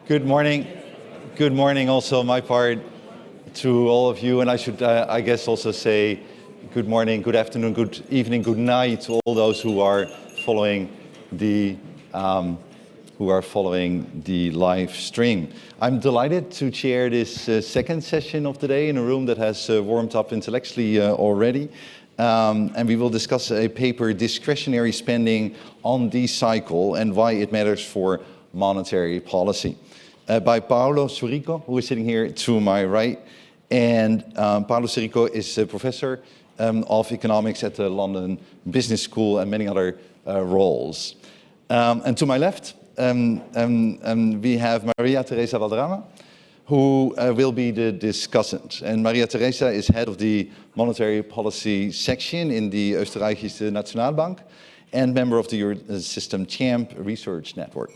Good morning. Good morning also on my part to all of you. And I should, I guess, also say good morning, good afternoon, good evening, good night to all those who are following the live stream. I'm delighted to chair this second session of the day in a room that has warmed up intellectually already. And we will discuss a paper, Discretionary Spending on the Cycle and Why It Matters for Monetary Policy, by Paolo Surico, who is sitting here to my right. And Paolo Surico is a professor of economics at the London Business School and many other roles. And to my left, we have Maria Teresa Valderrama, who will be the discussant. And Maria Teresa is head of the monetary policy section in the Oesterreichische Nationalbank and member of the Eurosystem CHAMP research network.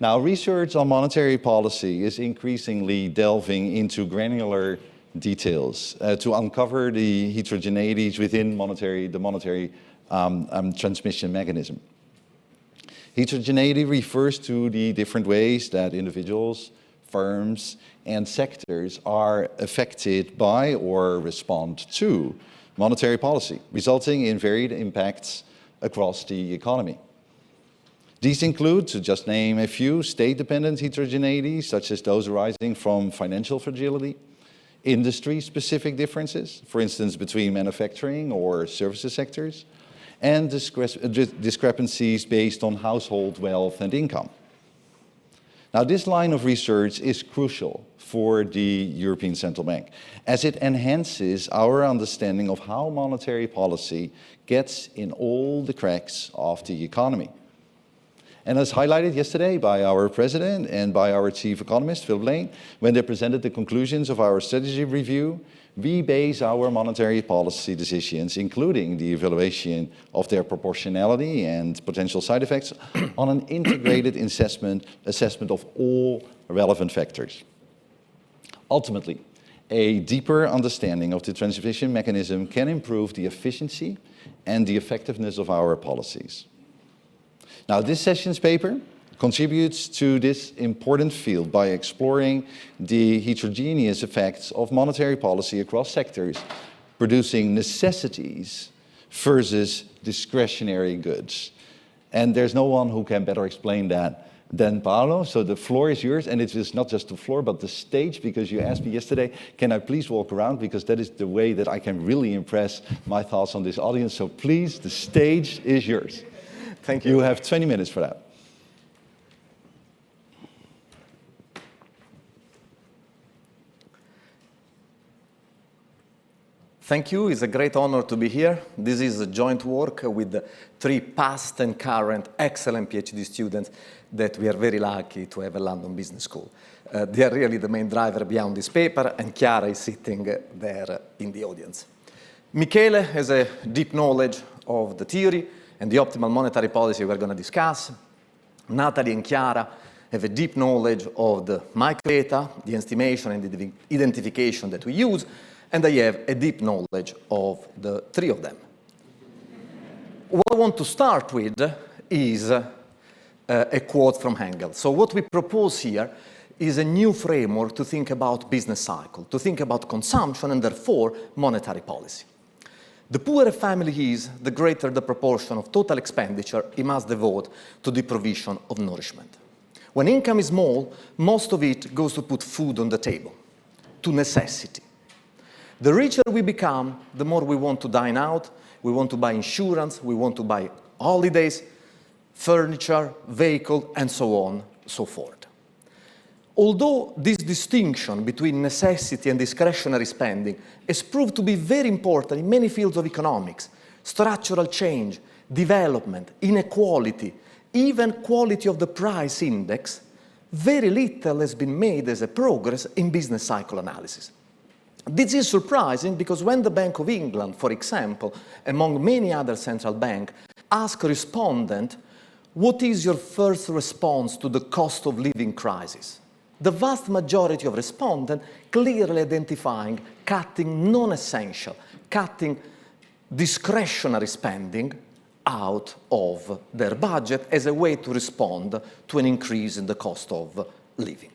Now, research on monetary policy is increasingly delving into granular details to uncover the heterogeneities within the monetary transmission mechanism. Heterogeneity refers to the different ways that individuals, firms, and sectors are affected by or respond to monetary policy, resulting in varied impacts across the economy. These include, to just name a few, state-dependent heterogeneities, such as those arising from financial fragility, industry-specific differences, for instance, between manufacturing or services sectors, and discrepancies based on household wealth and income. Now, this line of research is crucial for the European Central Bank, as it enhances our understanding of how monetary policy gets in all the cracks of the economy. And as highlighted yesterday by our president and by our chief economist, Phil Blaine, when they presented the conclusions of our strategy review, we base our monetary policy decisions, including the evaluation of their proportionality and potential side effects, on an integrated assessment of all relevant factors. Ultimately, a deeper understanding of the transmission mechanism can improve the efficiency and the effectiveness of our policies. Now, this session's paper contributes to this important field by exploring the heterogeneous effects of monetary policy across sectors, producing necessities versus discretionary goods. And there's no one who can better explain that than Paolo. So the floor is yours, and it is not just the floor, but the stage, because you asked me yesterday, can I please walk around? Because that is the way that I can really impress my thoughts on this audience. So please, the stage is yours. Thank you. You have 20 minutes for that. Thank you. It's a great honor to be here. This is a joint work with 3 past and current excellent PhD students that we are very lucky to have at London Business School. They are really the main driver behind this paper, and Chiara is sitting there in the audience. Michele has a deep knowledge of the theory and the optimal monetary policy we're going to discuss. Natalie and Chiara have a deep knowledge of the microdata, the estimation and the identification that we use, and I have a deep knowledge of the 3 of them. What I want to start with is a quote from Engels. So what we propose here is a new framework to think about business cycle, to think about consumption and therefore monetary policy. The poorer a family is, the greater the proportion of total expenditure it must devote to the provision of nourishment. When income is small, most of it goes to put food on the table, to necessity. The richer we become, the more we want to dine out, we want to buy insurance, we want to buy holidays, furniture, vehicle, and so on, so forth. Although this distinction between necessity and discretionary spending has proved to be very important in many fields of economics, structural change, development, inequality, even quality of the price index, very little has been made as a progress in business cycle analysis. This is surprising because when the Bank of England, for example, among many other central banks, asked respondents, what is your first response to the cost of living crisis? The vast majority of respondents clearly identifying cutting non-essential, cutting discretionary spending out of their budget as a way to respond to an increase in the cost of living.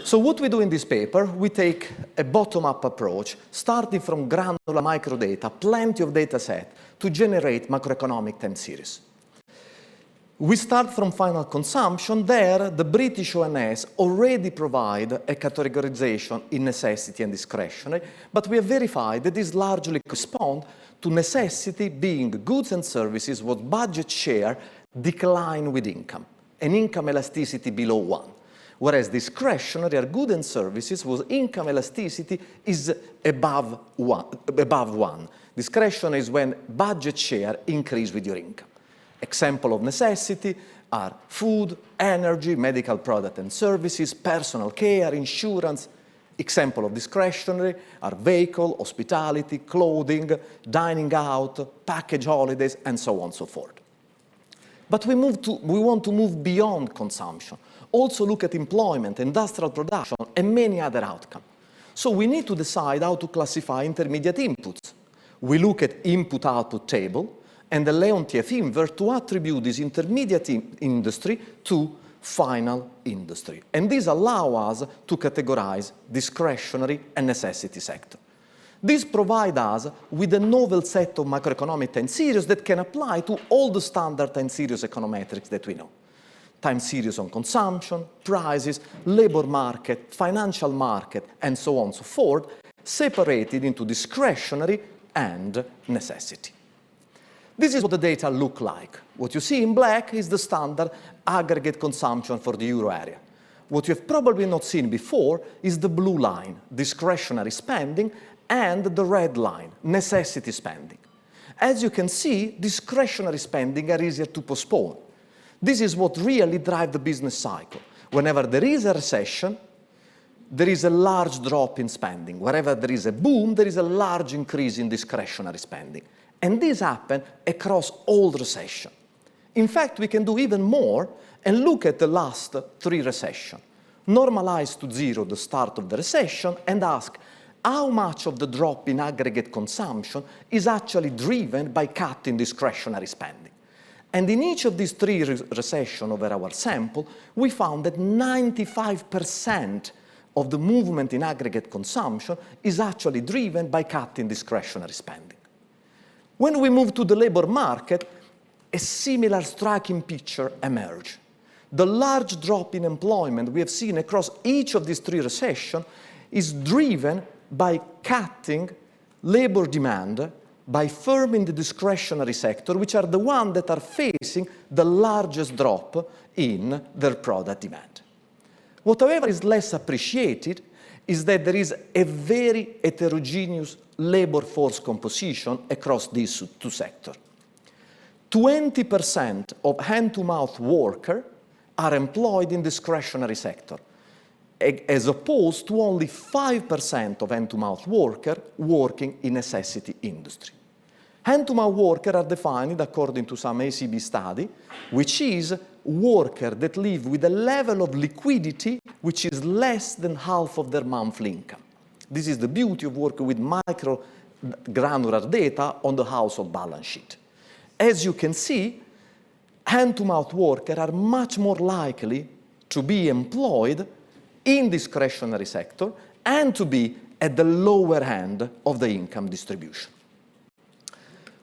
So what we do in this paper, we take a bottom-up approach, starting from granular microdata, plenty of data set, to generate macroeconomic time series. We start from final consumption. There, the British ONS already provide a categorization in necessity and discretionary, but we have verified that these largely correspond to necessity being goods and services whose budget share decline with income, and income elasticity below 1. Whereas discretionary are goods and services whose income elasticity is above 1. Discretionary is when budget share increase with your income. Example of necessity are food, energy, medical product and services, personal care, insurance. Example of discretionary are vehicle, hospitality, clothing, dining out, package holidays, and so on and so forth. But we want to move beyond consumption. Also look at employment, industrial production, and many other outcomes. So we need to decide how to classify intermediate inputs. We look at input-output table, and the Leontief invert to attribute this intermediate industry to final industry. And this allows us to categorize discretionary and necessity sector. This provides us with a novel set of macroeconomic time series that can apply to all the standard time series econometrics that we know. Time series on consumption, prices, labor market, financial market, and so on and so forth, separated into discretionary and necessity. This is what the data look like. What you see in black is the standard aggregate consumption for the euro area. What you have probably not seen before is the blue line, discretionary spending, and the red line, necessity spending. As you can see, discretionary spending are easier to postpone. This is what really drives the business cycle. Whenever there is a recession, there is a large drop in spending. Wherever there is a boom, there is a large increase in discretionary spending. And this happens across all recessions. In fact, we can do even more and look at the last 3 recessions. Normalize to 0 the start of the recession and ask how much of the drop in aggregate consumption is actually driven by cutting discretionary spending. And in each of these 3 recessions over our sample, we found that 95% of the movement in aggregate consumption is actually driven by cutting discretionary spending. When we move to the labor market, a similar striking picture emerged. The large drop in employment we have seen across each of these 3 recessions is driven by cutting labor demand, by firming the discretionary sector, which are the ones that are facing the largest drop in their product demand. What, however, is less appreciated is that there is a very heterogeneous labor force composition across these 2 sectors. 20% of hand-to-mouth workers are employed in discretionary sector, as opposed to only 5% of hand-to-mouth workers working in necessity industry. Hand-to-mouth workers are defined according to some ECB study, which is workers that live with a level of liquidity which is less than half of their monthly income. This is the beauty of working with micro granular data on the household balance sheet. As you can see, hand-to-mouth workers are much more likely to be employed in discretionary sector and to be at the lower end of the income distribution.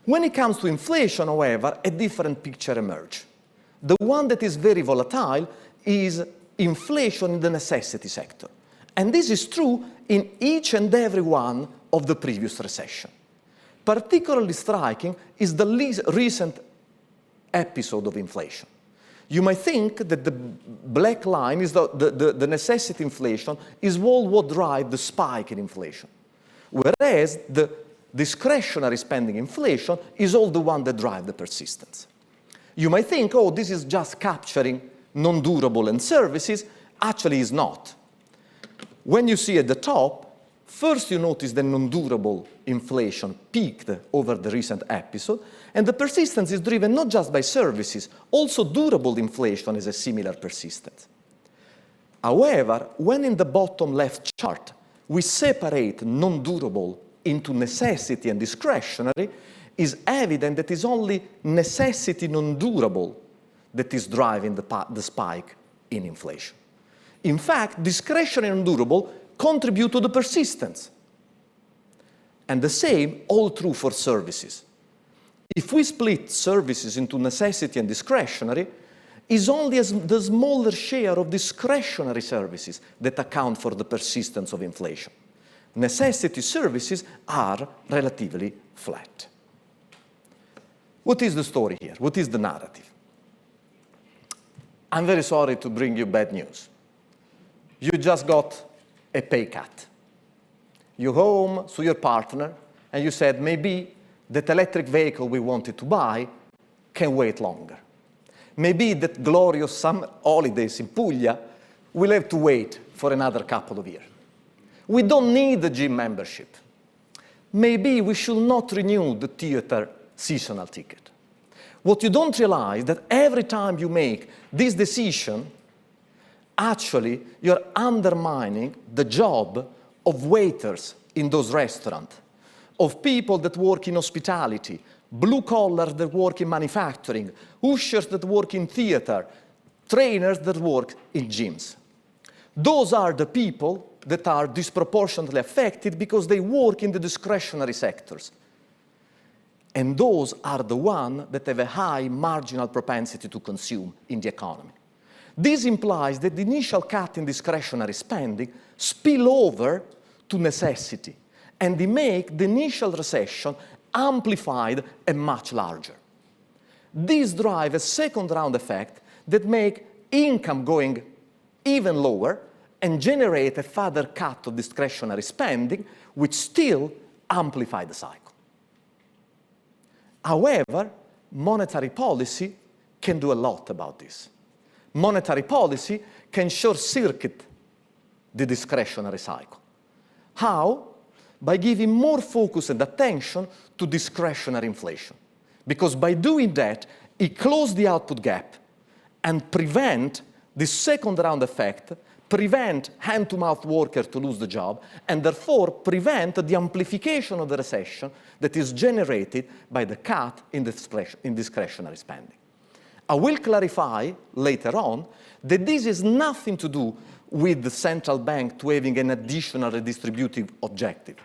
When it comes to inflation, however, a different picture emerges. The one that is very volatile is inflation in the necessity sector. And this is true in each and every one of the previous recessions. Particularly striking is the recent episode of inflation. You might think that the black line is the necessity inflation is what drives the spike in inflation, whereas the discretionary spending inflation is all the one that drives the persistence. You might think, oh, this is just capturing non-durable and services. Actually, it's not. When you see at the top, first you notice the non-durable inflation peaked over the recent episode, and the persistence is driven not just by services, also durable inflation is a similar persistence. However, when in the bottom left chart, we separate non-durable into necessity and discretionary, is evident that it's only necessity non-durable that is driving the spike in inflation. In fact, discretionary and durable contribute to the persistence. And the same all true for services. If we split services into necessity and discretionary, it's only the smaller share of discretionary services that account for the persistence of inflation. Necessity services are relatively flat. What is the story here? What is the narrative? I'm very sorry to bring you bad news. You just got a pay cut. You go home to your partner and you said, maybe that electric vehicle we wanted to buy can wait longer. Maybe that glorious summer holidays in Puglia will have to wait for another couple of years. We don't need the gym membership. Maybe we should not renew the theater seasonal ticket. What you don't realize that every time you make this decision, actually you're undermining the job of waiters in those restaurants, of people that work in hospitality, blue collars that work in manufacturing, ushers that work in theater, trainers that work in gyms. Those are the people that are disproportionately affected because they work in the discretionary sectors. And those are the ones that have a high marginal propensity to consume in the economy. This implies that the initial cut in discretionary spending spill over to necessity, and they make the initial recession amplified and much larger. These drive a second-round effect that make income going even lower and generate a further cut of discretionary spending, which still amplify the cycle. However, monetary policy can do a lot about this. Monetary policy can short-circuit the discretionary cycle. How? By giving more focus and attention to discretionary inflation. Because by doing that, it closes the output gap and prevent the second-round effect, prevent hand-to-mouth workers to lose the job, and therefore prevent the amplification of the recession that is generated by the cut in discretionary spending. I will clarify later on that this has nothing to do with the central bank to having an additional redistributive objective.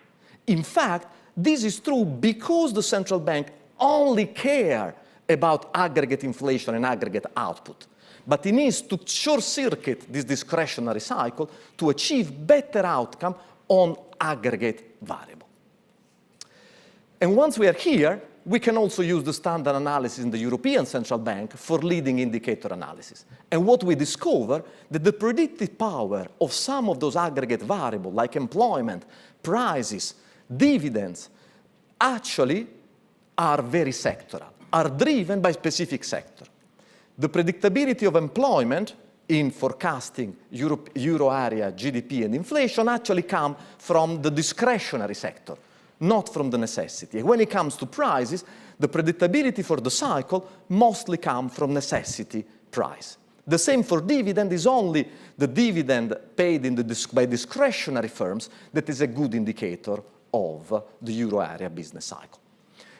In fact, this is true because the central bank only cares about aggregate inflation and aggregate output. But it needs to short-circuit this discretionary cycle to achieve better outcome on aggregate variable. And once we are here, we can also use the standard analysis in the European Central Bank for leading indicator analysis. And what we discover that the predictive power of some of those aggregate variables, like employment, prices, dividends, actually are very sectoral, are driven by specific sector. The predictability of employment in forecasting euro area GDP and inflation actually come from the discretionary sector, not from the necessity. And when it comes to prices, the predictability for the cycle mostly comes from necessity price. The same for dividend is only the dividend paid by discretionary firms that is a good indicator of the euro area business cycle.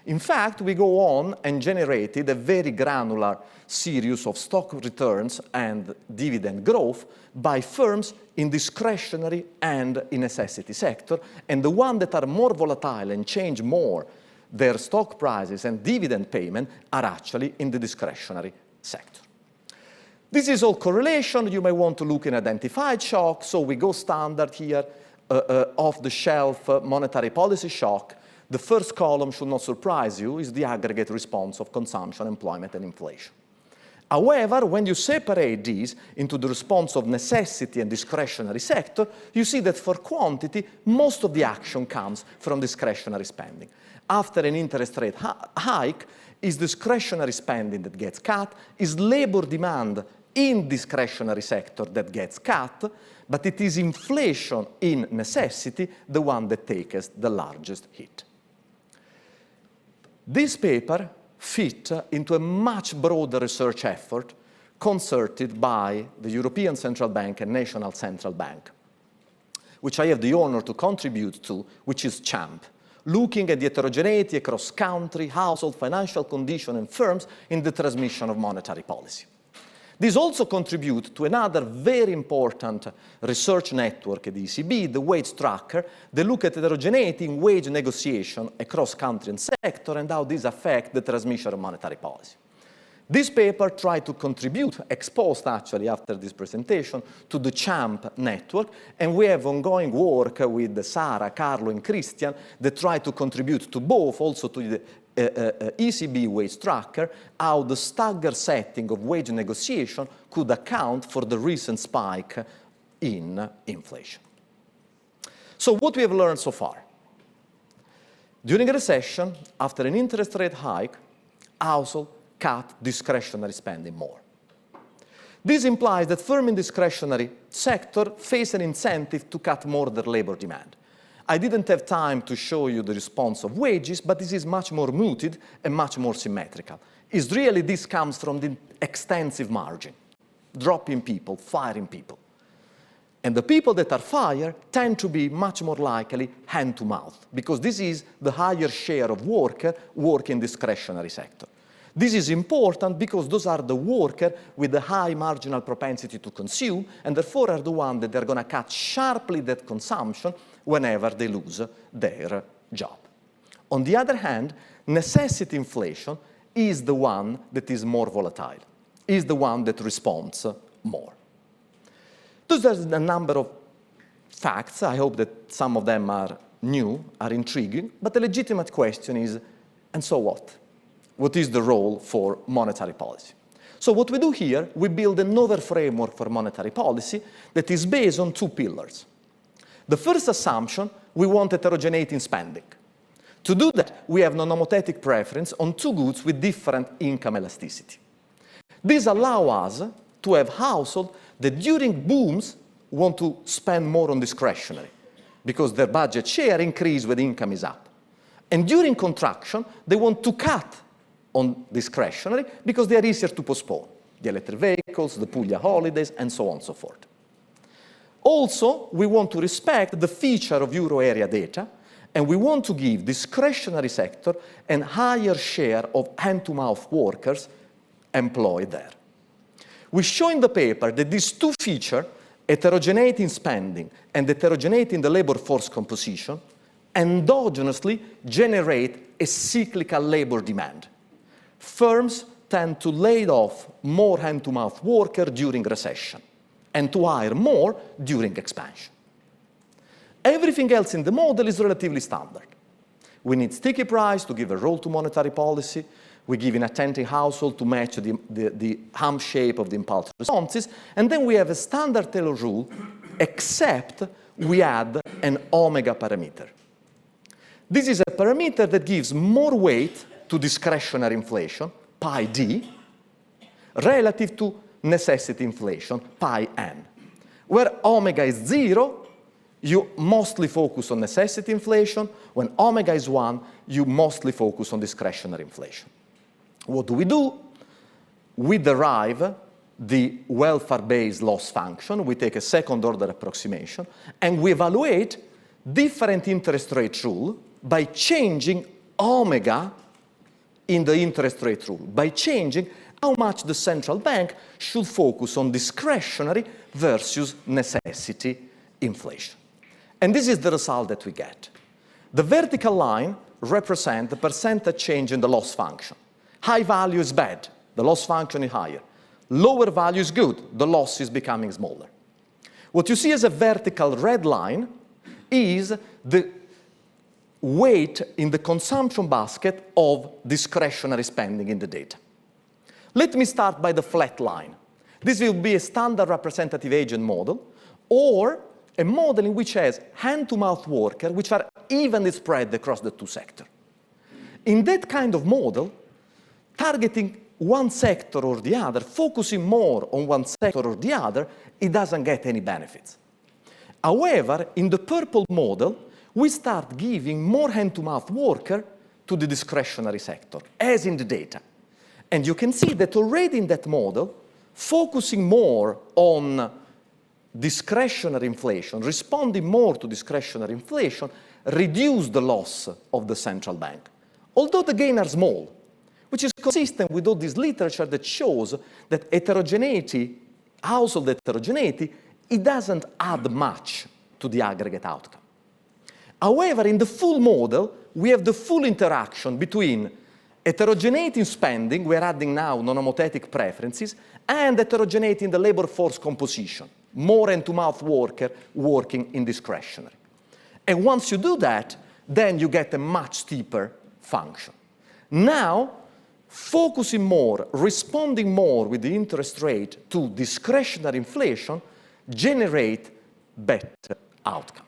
In fact, we go on and generated a very granular series of stock returns and dividend growth by firms in discretionary and in necessity sector, and the ones that are more volatile and change more their stock prices and dividend payment are actually in the discretionary sector. This is all correlation. You may want to look in identified shock, so we go standard here, off-the-shelf monetary policy shock. The first column should not surprise you, is the aggregate response of consumption, employment, and inflation. However, when you separate these into the response of necessity and discretionary sector, you see that for quantity, most of the action comes from discretionary spending. After an interest rate hike, is discretionary spending that gets cut, is labor demand in discretionary sector that gets cut, but it is inflation in necessity, the one that takes the largest hit. This paper fit into a much broader research effort concerted by the European Central Bank and National Central Bank, which I have the honor to contribute to, which is CHAMP, looking at the heterogeneity across country, household, financial condition, and firms in the transmission of monetary policy. This also contributes to another very important research network at the ECB, the wage tracker. They look at heterogeneity in wage negotiation across country and sector and how this affects the transmission of monetary policy. This paper tried to contribute, exposed actually after this presentation, to the CHAMP network, and we have ongoing work with Sara, Carlo, and Christian that try to contribute to both, also to the ECB wage tracker, how the staggered setting of wage negotiation could account for the recent spike in inflation. So what we have learned so far? During a recession, after an interest rate hike, households cut discretionary spending more. This implies that firms in discretionary sector face an incentive to cut more their labor demand. I didn't have time to show you the response of wages, but this is much more muted and much more symmetrical. It's really this comes from the extensive margin, dropping people, firing people. And the people that are fired tend to be much more likely hand to mouth, because this is the higher share of workers work in discretionary sector. This is important because those are the workers with the high marginal propensity to consume, and therefore are the ones that they're going to cut sharply that consumption whenever they lose their job. On the other hand, necessity inflation is the one that is more volatile, is the one that responds more. Those are a number of facts. I hope that some of them are new, are intriguing, but the legitimate question is, and so what? What is the role for monetary policy? So what we do here, we build another framework for monetary policy that is based on two pillars. The first assumption, we want heterogeneity in spending. To do that, we have non-homothetic preference on two goods with different income elasticity. This allows us to have households that during booms want to spend more on discretionary because their budget share increases when income is up. And during contraction, they want to cut on discretionary because they are easier to postpone. The electric vehicles, the Puglia holidays, and so on and so forth. Also, we want to respect the feature of euro area data, and we want to give discretionary sector a higher share of hand-to-mouth workers employed there. We show in the paper that these two features, heterogeneity in spending and heterogeneity in the labor force composition, endogenously generate a cyclical labor demand. Firms tend to lay off more hand-to-mouth workers during recession and to hire more during expansion. Everything else in the model is relatively standard. We need sticky price to give a role to monetary policy. We give an attentive household to match the hump shape of the impulse responses. And then we have a standard Taylor rule, except we add an omega parameter. This is a parameter that gives more weight to discretionary inflation, pi d, relative to necessity inflation, pi n. Where omega is 0, you mostly focus on necessity inflation. When omega is 1, you mostly focus on discretionary inflation. What do? We derive the welfare-based loss function. We take a second-order approximation, and we evaluate different interest rate rule by changing omega in the interest rate rule, by changing how much the central bank should focus on discretionary versus necessity inflation. And this is the result that we get. The vertical line represents the percentage change in the loss function. High value is bad, the loss function is higher. Lower value is good, the loss is becoming smaller. What you see as a vertical red line is the weight in the consumption basket of discretionary spending in the data. Let me start by the flat line. This will be a standard representative agent model, or a model in which has hand-to-mouth workers which are evenly spread across the two sectors. In that kind of model, targeting one sector or the other, focusing more on one sector or the other, it doesn't get any benefits. However, in the purple model, we start giving more hand-to-mouth worker to the discretionary sector, as in the data. And you can see that already in that model, focusing more on discretionary inflation, responding more to discretionary inflation, reduce the loss of the central bank. Although the gains are small, which is consistent with all this literature that shows that heterogeneity, household heterogeneity, it doesn't add much to the aggregate outcome. However, in the full model, we have the full interaction between heterogeneity in spending, we're adding now non-homothetic preferences, and heterogeneity in the labor force composition, more hand-to-mouth worker working in discretionary. And once you do that, then you get a much steeper function. Now, focusing more, responding more with the interest rate to discretionary inflation generate better outcome.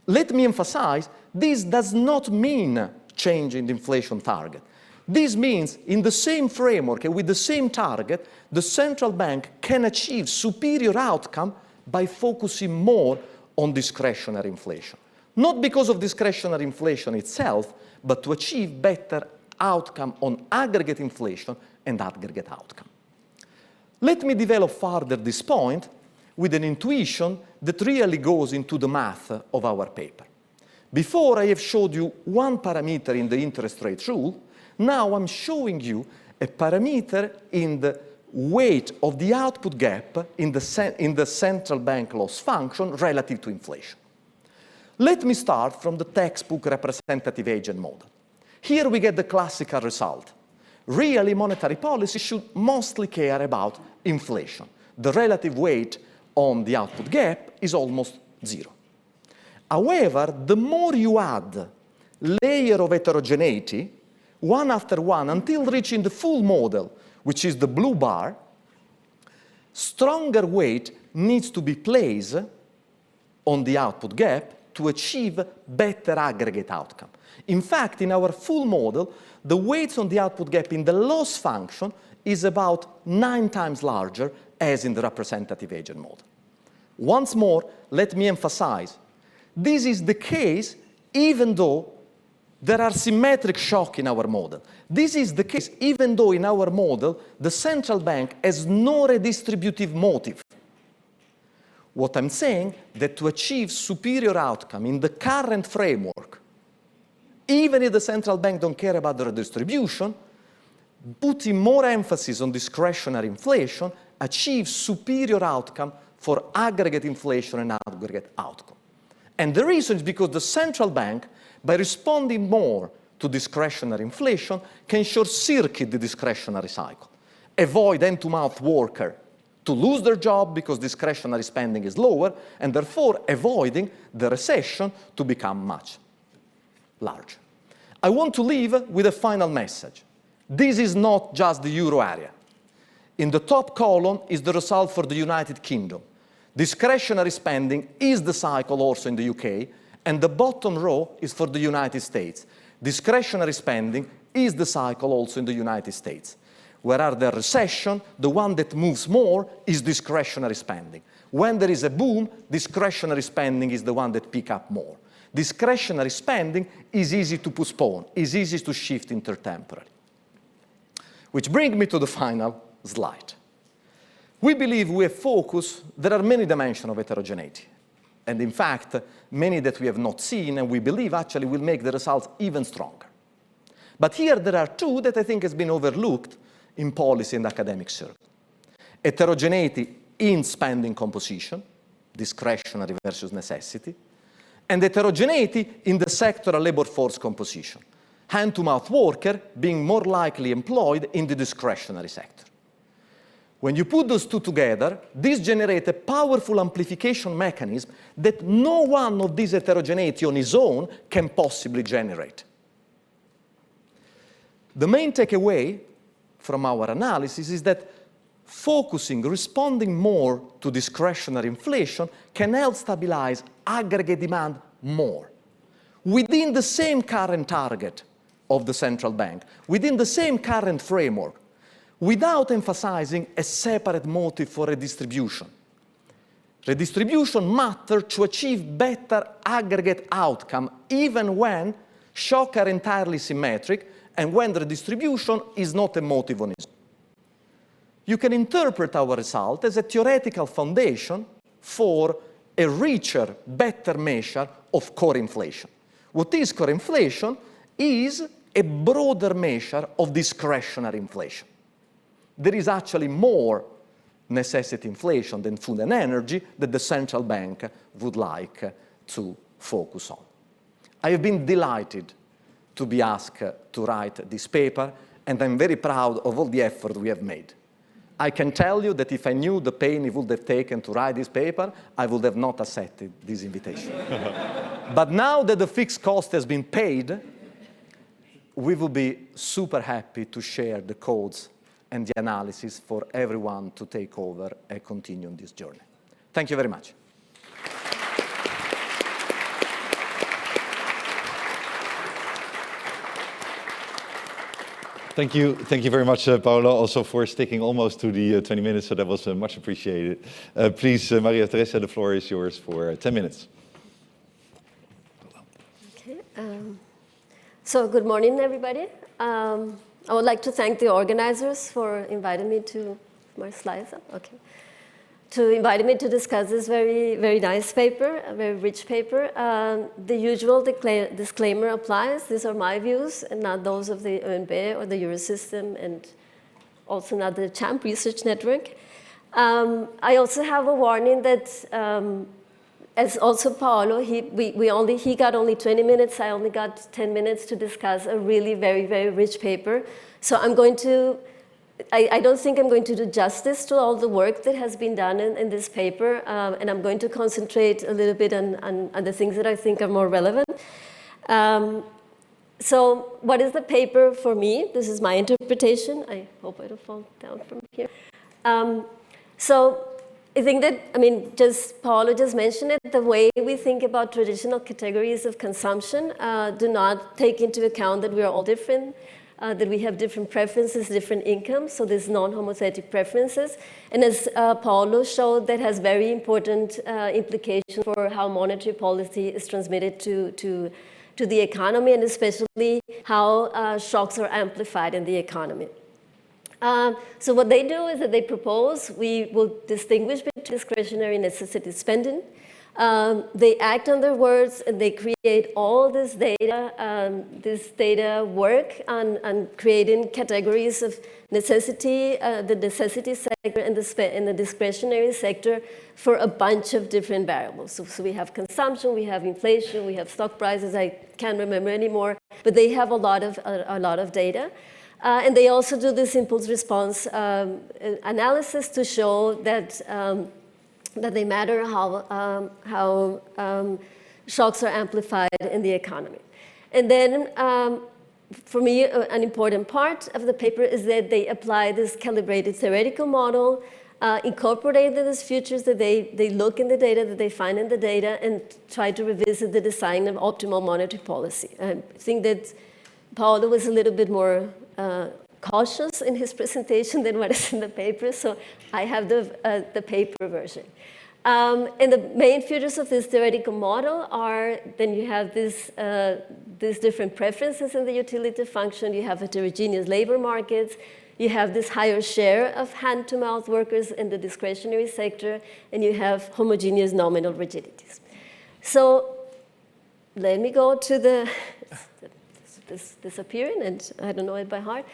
Let me emphasize, this does not mean changing the inflation target. This means in the same framework and with the same target, the central bank can achieve superior outcome by focusing more on discretionary inflation. Not because of discretionary inflation itself, but to achieve better outcome on aggregate inflation and aggregate outcome. Let me develop further this point with an intuition that really goes into the math of our paper. Before, I have showed you one parameter in the interest rate rule. Now I'm showing you a parameter in the weight of the output gap in the central bank loss function relative to inflation. Let me start from the textbook representative agent model. Here we get the classical result. Really, monetary policy should mostly care about inflation. The relative weight on the output gap is almost zero. However, the more you add layer of heterogeneity, one after one, until reaching the full model, which is the blue bar, stronger weight needs to be placed on the output gap to achieve better aggregate outcome. In fact, in our full model, the weights on the output gap in the loss function is about 9 times larger as in the representative agent model. Once more, let me emphasize, this is the case even though there are symmetric shocks in our model. This is the case even though in our model the central bank has no redistributive motive. What I'm saying that to achieve superior outcome in the current framework, even if the central bank don't care about the redistribution, putting more emphasis on discretionary inflation achieves superior outcome for aggregate inflation and aggregate outcome. And the reason is because the central bank, by responding more to discretionary inflation, can short-circuit the discretionary cycle, avoid hand-to-mouth worker to lose their job because discretionary spending is lower, and therefore avoiding the recession to become much larger. I want to leave with a final message. This is not just the euro area. In the top column is the result for the United Kingdom. Discretionary spending is the cycle also in the UK, and the bottom row is for the United States. Discretionary spending is the cycle also in the United States. Where there recession, the one that moves more is discretionary spending. When there is a boom, discretionary spending is the one that picks up more. Discretionary spending is easy to postpone, is easy to shift intertemporally. Which brings me to the final slide. We believe we have focused, there are many dimensions of heterogeneity. And in fact, many that we have not seen, and we believe actually will make the results even stronger. But here there are two that I think has been overlooked in policy and academic circle. Heterogeneity in spending composition, discretionary versus necessity, and heterogeneity in the sectoral labor force composition, hand-to-mouth worker being more likely employed in the discretionary sector. When you put those two together, this generates a powerful amplification mechanism that no one of these heterogeneity on its own can possibly generate. The main takeaway from our analysis is that focusing, responding more to discretionary inflation can help stabilize aggregate demand more within the same current target of the central bank, within the same current framework, without emphasizing a separate motive for redistribution. Redistribution matters to achieve better aggregate outcome even when shocks are entirely symmetric and when the redistribution is not a motive on its own. You can interpret our result as a theoretical foundation for a richer, better measure of core inflation. What is core inflation? Is a broader measure of discretionary inflation. There is actually more necessity inflation than food and energy that the central bank would like to focus on. I have been delighted to be asked to write this paper, and I'm very proud of all the effort we have made. I can tell you that if I knew the pain it would have taken to write this paper, I would have not accepted this invitation. But now that the fixed cost has been paid, we will be super happy to share the codes and the analysis for everyone to take over and continue on this journey. Thank you very much. Thank you very much, Paolo, also for sticking almost to the 20 minutes, so that was much appreciated. Please, Maria Teresa, the floor is yours for 10 minutes. Okay. So good morning, everybody. I would like to thank the organizers for inviting me to my slides. Okay. To invite me to discuss this very nice paper, a very rich paper. The usual disclaimer applies. These are my views and not those of the ÖNB or the Eurosystem, and also not the CHAMP Research Network. I also have a warning that, as also Paolo, he got only 20 minutes. I only got 10 minutes to discuss a really very rich paper. So I'm going to. I don't think I'm going to do justice to all the work that has been done in this paper, and I'm going to concentrate a little bit on the things that I think are more relevant. So what is the paper for me? This is my interpretation. I hope I don't fall down from here. So I think that, Paolo just mentioned it, the way we think about traditional categories of consumption do not take into account that we are all different, that we have different preferences, different incomes, so there's non-homothetic preferences. And as Paolo showed, that has very important implications for how monetary policy is transmitted to the economy, and especially how shocks are amplified in the economy. So what they do is that they propose we will distinguish between discretionary necessity spending. They act on their words, and they create all this data work on creating categories of necessity, the necessity sector and the discretionary sector for a bunch of different variables. So we have consumption, we have inflation, we have stock prices. I can't remember anymore, but they have a lot of data. And they also do this impulse response analysis to show that they matter how shocks are amplified in the economy. And then, for me, an important part of the paper is that they apply this calibrated theoretical model, incorporate these features that they look in the data, that they find in the data, and try to revisit the design of optimal monetary policy. I think that Paolo was a little bit more cautious in his presentation than what is in the paper, so I have the paper version. And the main features of this theoretical model are, then you have these different preferences in the utility function, you have heterogeneous labor markets, you have this higher share of hand-to-mouth workers in the discretionary sector, and you have homogeneous nominal rigidities. So let me go to this disappearing, and I don't know it by heart.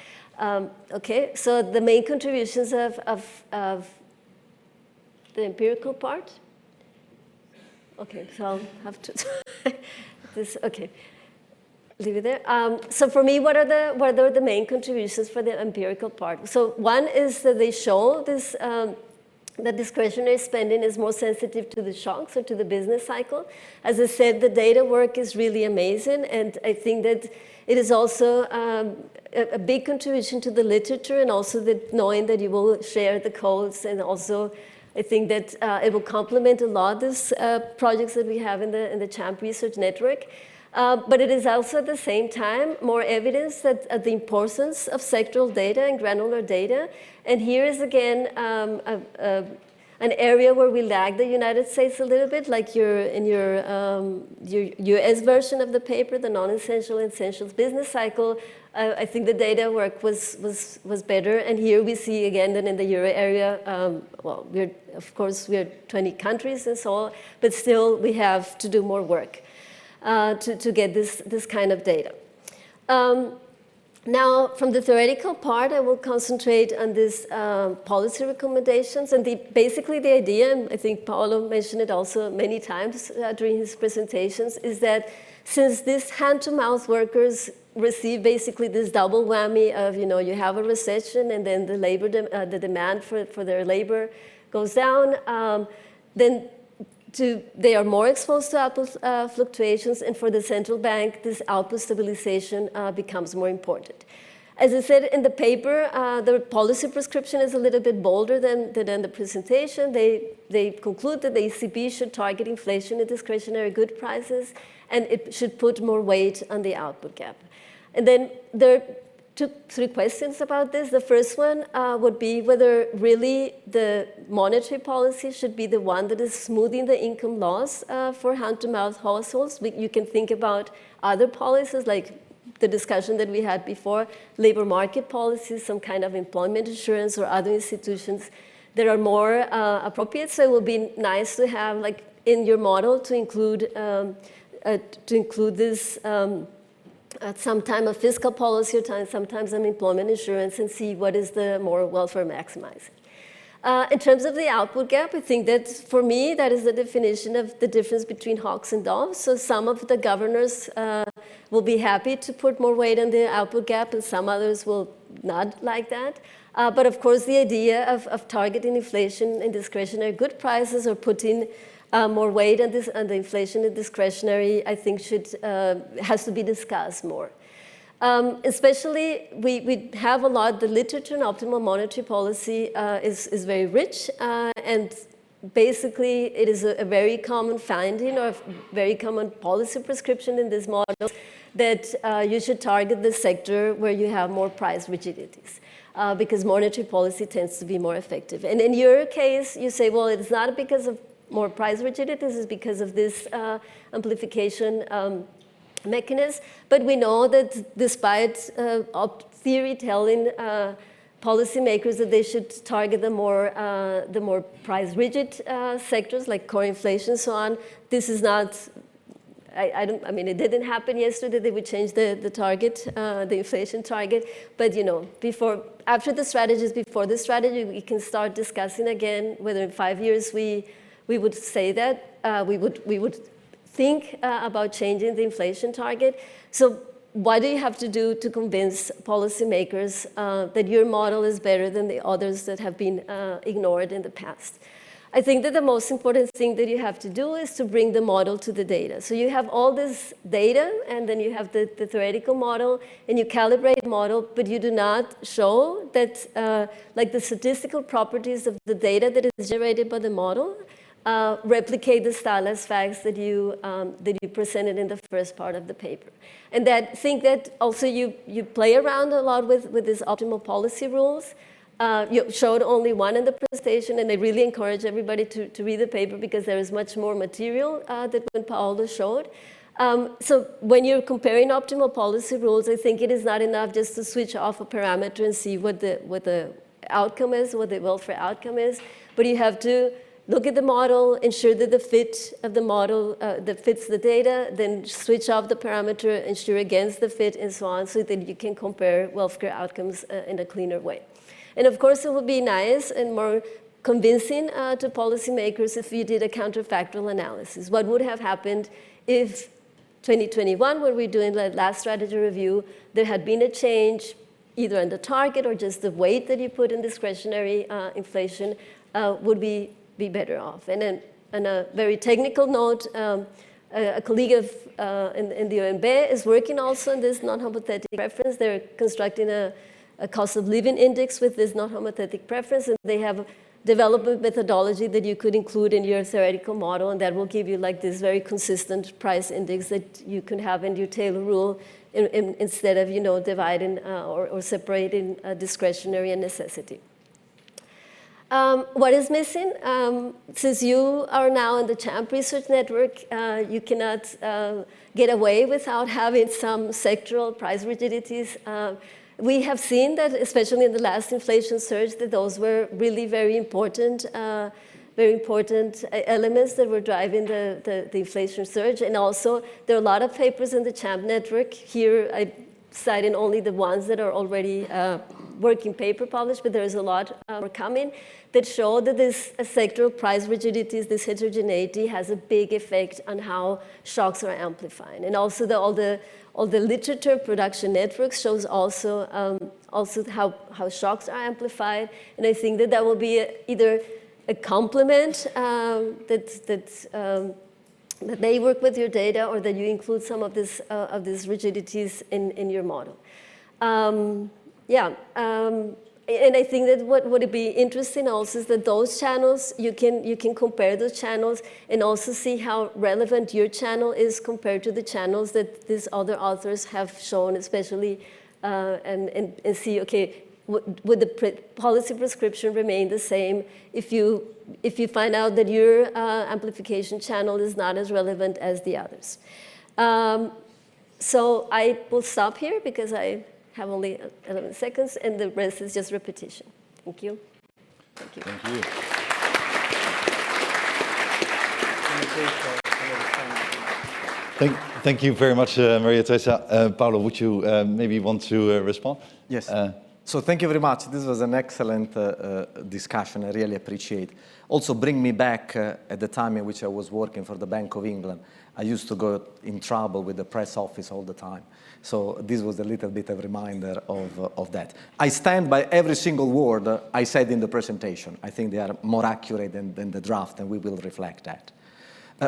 Okay, so the main contributions of the empirical part. Okay, so I'll have to okay, leave it there. So for me, what are the main contributions for the empirical part? So one is that they show this that discretionary spending is more sensitive to the shocks or to the business cycle. As I said, the data work is really amazing, and I think that it is also a big contribution to the literature, and also knowing that you will share the codes, and also I think that it will complement a lot these projects that we have in the CHAMP Research Network. But it is also at the same time more evidence that the importance of sectoral data and granular data. And here is again an area where we lag the United States a little bit, like in your US version of the paper, the non-essential essentials business cycle. I think the data work was better, and here we see again that in the euro area, well, of course we're 20 countries and so on, but still we have to do more work to get this kind of data. Now, from the theoretical part, I will concentrate on these policy recommendations. And basically the idea, and I think Paolo mentioned it also many times during his presentations, is that since these hand-to-mouth workers receive basically this double whammy of, you have a recession and then the demand for their labor goes down, then they are more exposed to output fluctuations, and for the central bank, this output stabilization becomes more important. As I said in the paper, the policy prescription is a little bit bolder than the presentation. They conclude that the ECB should target inflation at discretionary good prices, and it should put more weight on the output gap. And then there are three questions about this. The first one would be whether really the monetary policy should be the one that is smoothing the income loss for hand-to-mouth households. You can think about other policies like the discussion that we had before, labor market policies, some kind of employment insurance or other institutions that are more appropriate. So it would be nice to have, like, in your model to include this at some time a fiscal policy or sometimes an employment insurance, and see what is the more welfare maximizing. In terms of the output gap, I think that for me, that is the definition of the difference between hawks and doves. So some of the governors will be happy to put more weight on the output gap, and some others will not like that. But of course, the idea of targeting inflation in discretionary good prices or putting more weight on the inflation in discretionary, I think has to be discussed more. Especially, we have a lot, the literature on optimal monetary policy is very rich, and basically it is a very common finding or a very common policy prescription in this model that you should target the sector where you have more price rigidities. Because monetary policy tends to be more effective. And in your case, you say, well, it's not because of more price rigidities, it's because of this amplification mechanism. But we know that despite theory telling policymakers that they should target the more price rigid sectors like core inflation and so on, this is not, I mean, it didn't happen yesterday. They would change the target, the inflation target. But after the strategies, before the strategy, we can start discussing again whether in 5 years we would say that we would think about changing the inflation target. So what do you have to do to convince policymakers that your model is better than the others that have been ignored in the past? I think that the most important thing that you have to do is to bring the model to the data. So you have all this data, and then you have the theoretical model, and you calibrate the model, but you do not show that, like the statistical properties of the data that is generated by the model replicate the stylized facts that you presented in the first part of the paper. And that think that also you play around a lot with these optimal policy rules. You showed only one in the presentation, and I really encourage everybody to read the paper because there is much more material than when Paolo showed. So when you're comparing optimal policy rules, I think it is not enough just to switch off a parameter and see what the outcome is, what the welfare outcome is, but you have to look at the model, ensure that the fit of the model that fits the data, then switch off the parameter, ensure against the fit, and so on, so that you can compare welfare outcomes in a cleaner way. And of course, it would be nice and more convincing to policymakers if you did a counterfactual analysis. What would have happened if 2021, when we're doing the last strategy review, there had been a change either in the target or just the weight that you put in discretionary inflation, would be better off. And then on a very technical note, a colleague in the OMB is working also on this non-homothetic preference. They're constructing a cost of living index with this non-homothetic preference, and they have developed a methodology that you could include in your theoretical model, and that will give you like this very consistent price index that you can have in your Taylor rule instead of dividing or separating discretionary and necessity. What is missing? Since you are now in the CHAMP Research Network, you cannot get away without having some sectoral price rigidities. We have seen that, especially in the last inflation surge, that those were really very important elements that were driving the inflation surge. And also, there are a lot of papers in the CHAMP network. Here, I citing only the ones that are already working paper published, but there's a lot more coming that show that this sectoral price rigidities, this heterogeneity, has a big effect on how shocks are amplified. And also all the literature production networks shows also how shocks are amplified. And I think that will be either a complement that they work with your data, or that you include some of these rigidities in your model. And I think that what would be interesting also is that those channels, you can compare those channels and also see how relevant your channel is compared to the channels that these other authors have shown, especially, and see, okay, would the policy prescription remain the same if you find out that your amplification channel is not as relevant as the others. So I will stop here because I have only 11 seconds, and the rest is just repetition. Thank you. Thank you. Thank you. Thank you very much, Maria Teresa. Paolo, would you maybe want to respond? Yes. So thank you very much. This was an excellent discussion. I really appreciate. Also bring me back at the time in which I was working for the Bank of England. I used to go in trouble with the press office all the time. So this was a little bit of a reminder of that. I stand by every single word I said in the presentation. I think they are more accurate than the draft, and we will reflect that.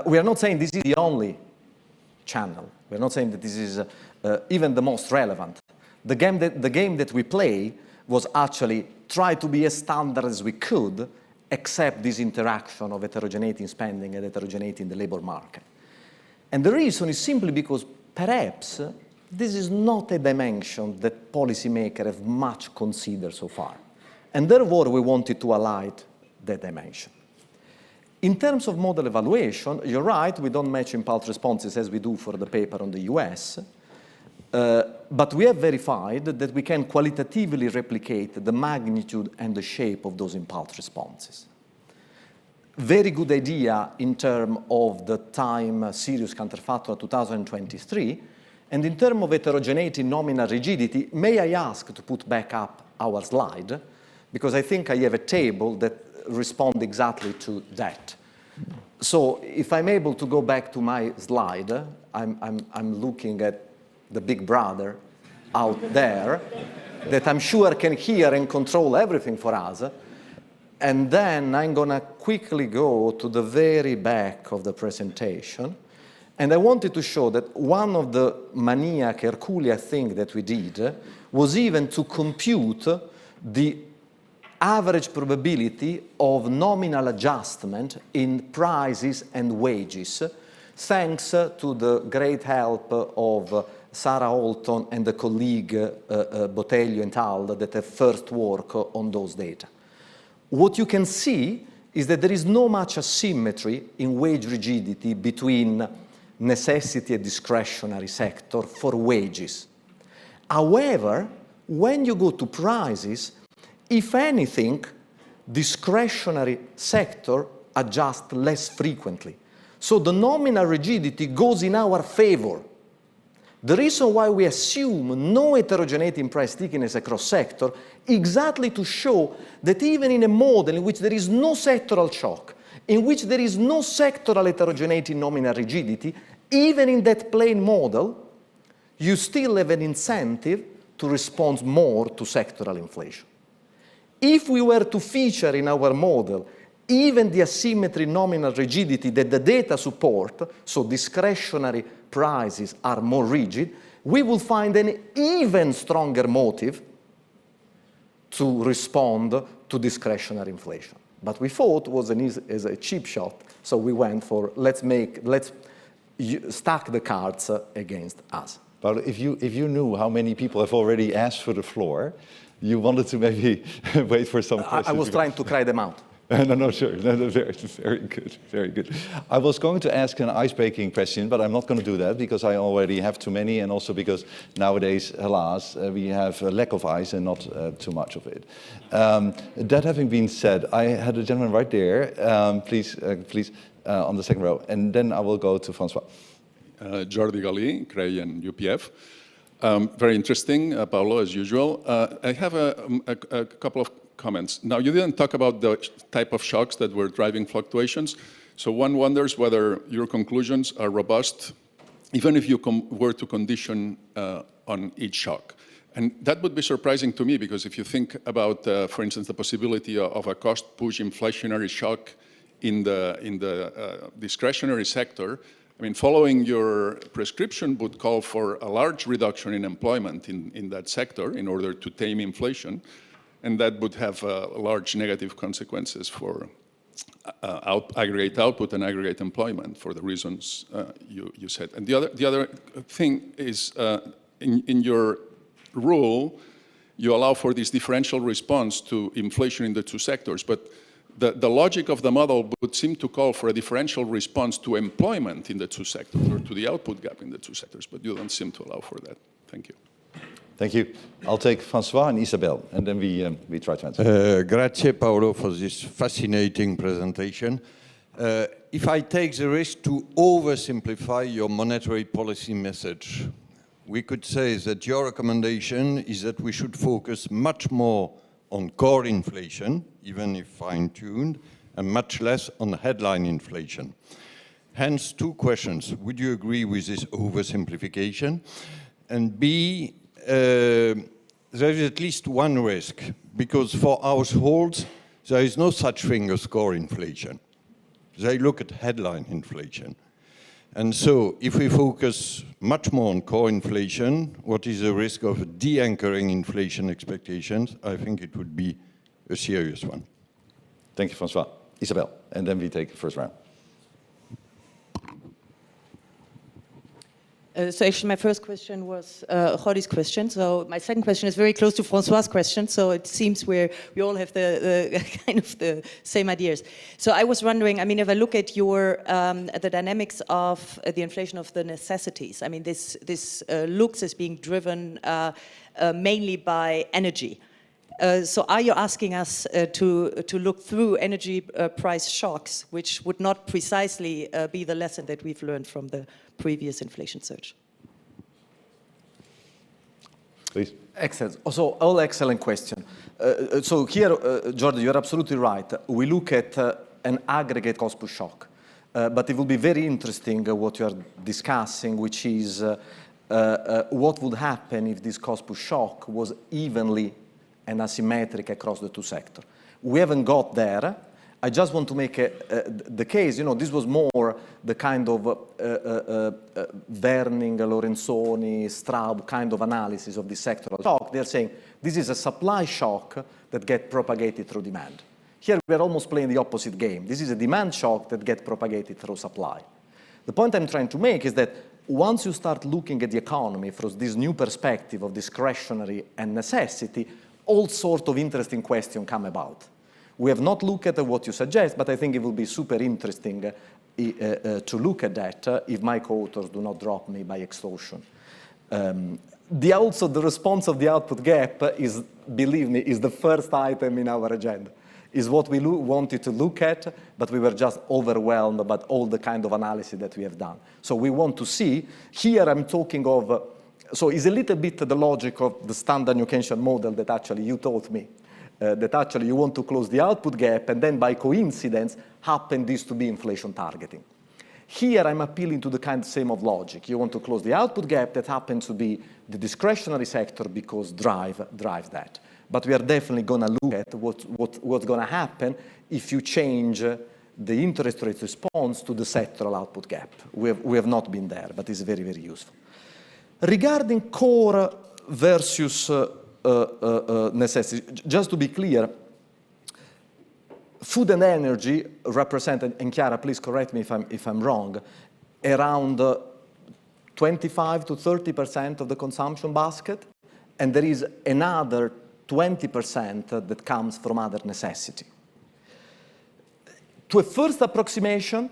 We are not saying this is the only channel. We're not saying that this is even the most relevant. The game that we play was actually try to be as standard as we could, except this interaction of heterogeneity in spending and heterogeneity in the labor market. And the reason is simply because perhaps this is not a dimension that policymakers have much considered so far. And therefore, we wanted to highlight that dimension. In terms of model evaluation, you're right, we don't match impulse responses as we do for the paper on the US. But we have verified that we can qualitatively replicate the magnitude and the shape of those impulse responses. Very good idea in terms of the time series counterfactual 2023. And in terms of heterogeneity, nominal rigidity, may I ask to put back up our slide? Because I think I have a table that responds exactly to that. So if I'm able to go back to my slide, I'm looking at the big brother out there that I'm sure can hear and control everything for us. And then I'm going to quickly go to the very back of the presentation. And I wanted to show that one of the maniac Herculean things that we did was even to compute the average probability of nominal adjustment in prices and wages, thanks to the great help of Sarah Holton and the colleague Botelho and al. That have first worked on those data. What you can see is that there is no much asymmetry in wage rigidity between necessity and discretionary sector for wages. However, when you go to prices, if anything, discretionary sector adjusts less frequently. So the nominal rigidity goes in our favor. The reason why we assume no heterogeneity in price stickiness across sector, exactly to show that even in a model in which there is no sectoral shock, in which there is no sectoral heterogeneity in nominal rigidity, even in that plain model, you still have an incentive to respond more to sectoral inflation. If we were to feature in our model even the asymmetry nominal rigidity that the data support, so discretionary prices are more rigid, we will find an even stronger motive to respond to discretionary inflation. But we thought it was a cheap shot, so we went for let's stack the cards against us. Paolo, if you knew how many people have already asked for the floor, you wanted to maybe wait for some questions. I was trying to cry them out. No, sure. No, very good, very good. I was going to ask an ice-breaking question, but I'm not going to do that because I already have too many, and also because nowadays, alas, we have a lack of ice and not too much of it. That having been said, I had a gentleman right there. Please, on the second row, and then I will go to Francois. Jordi Galí, Cray and UPF. Very interesting, Paolo, as usual. I have a couple of comments. Now, you didn't talk about the type of shocks that were driving fluctuations. So one wonders whether your conclusions are robust, even if you were to condition on each shock. And that would be surprising to me, because if you think about, for instance, the possibility of a cost-push inflationary shock in the discretionary sector, I mean, following your prescription would call for a large reduction in employment in that sector in order to tame inflation, and that would have large negative consequences for aggregate output and aggregate employment for the reasons you said. And the other thing is, in your rule, you allow for this differential response to inflation in the two sectors, but the logic of the model would seem to call for a differential response to employment in the two sectors, or to the output gap in the two sectors, but you don't seem to allow for that. Thank you. Thank you. I'll take Francois and Isabel, and then we try to answer. Grazie, Paolo, for this fascinating presentation. If I take the risk to oversimplify your monetary policy message, we could say that your recommendation is that we should focus much more on core inflation, even if fine-tuned, and much less on headline inflation. Hence, two questions. Would you agree with this oversimplification? And B, there is at least one risk, because for households, there is no such thing as core inflation. They look at headline inflation. And so, if we focus much more on core inflation, what is the risk of de-anchoring inflation expectations? I think it would be a serious one. Thank you, Francois. Isabel, and then we take the first round. So actually my first question was Jordi's question. So my second question is very close to Francois' question. So it seems we all have the kind of the same ideas. So I was wondering, I mean, if I look at your the dynamics of the inflation of the necessities, I mean, this looks as being driven mainly by energy. So are you asking us to look through energy price shocks, which would not precisely be the lesson that we've learned from the previous inflation surge? Please. Excellent. So, all excellent question. So here, Jordi, you're absolutely right. We look at an aggregate cost push shock. But it will be very interesting what you are discussing, which is what would happen if this cost push shock was evenly and asymmetric across the two sectors. We haven't got there. I just want to make the case, you know, this was more the kind of Werning, Lorenzoni, Straub kind of analysis of the sectoral shock. They're saying this is a supply shock that gets propagated through demand. Here we're almost playing the opposite game. This is a demand shock that gets propagated through supply. The point I'm trying to make is that once you start looking at the economy from this new perspective of discretionary and necessity, all sorts of interesting questions come about. We have not looked at what you suggest, but I think it will be super interesting to look at that if my co-authors do not drop me by extortion. Also, the response of the output gap is, believe me, is the first item in our agenda. Is what we wanted to look at, but we were just overwhelmed by all the kind of analysis that we have done. So we want to see, here I'm talking of, so it's a little bit the logic of the standard New Keynesian model that actually you taught me, that actually you want to close the output gap and then by coincidence happen this to be inflation targeting. Here I'm appealing to the kind of same of logic. You want to close the output gap that happens to be the discretionary sector because drives that. But we are definitely going to look at what's going to happen if you change the interest rate response to the sectoral output gap. We have not been there, but it's very, very useful. Regarding core versus necessity, just to be clear, food and energy represent, and Chiara, please correct me if I'm wrong, around 25 to 30% of the consumption basket, and there is another 20% that comes from other necessity. To a first approximation,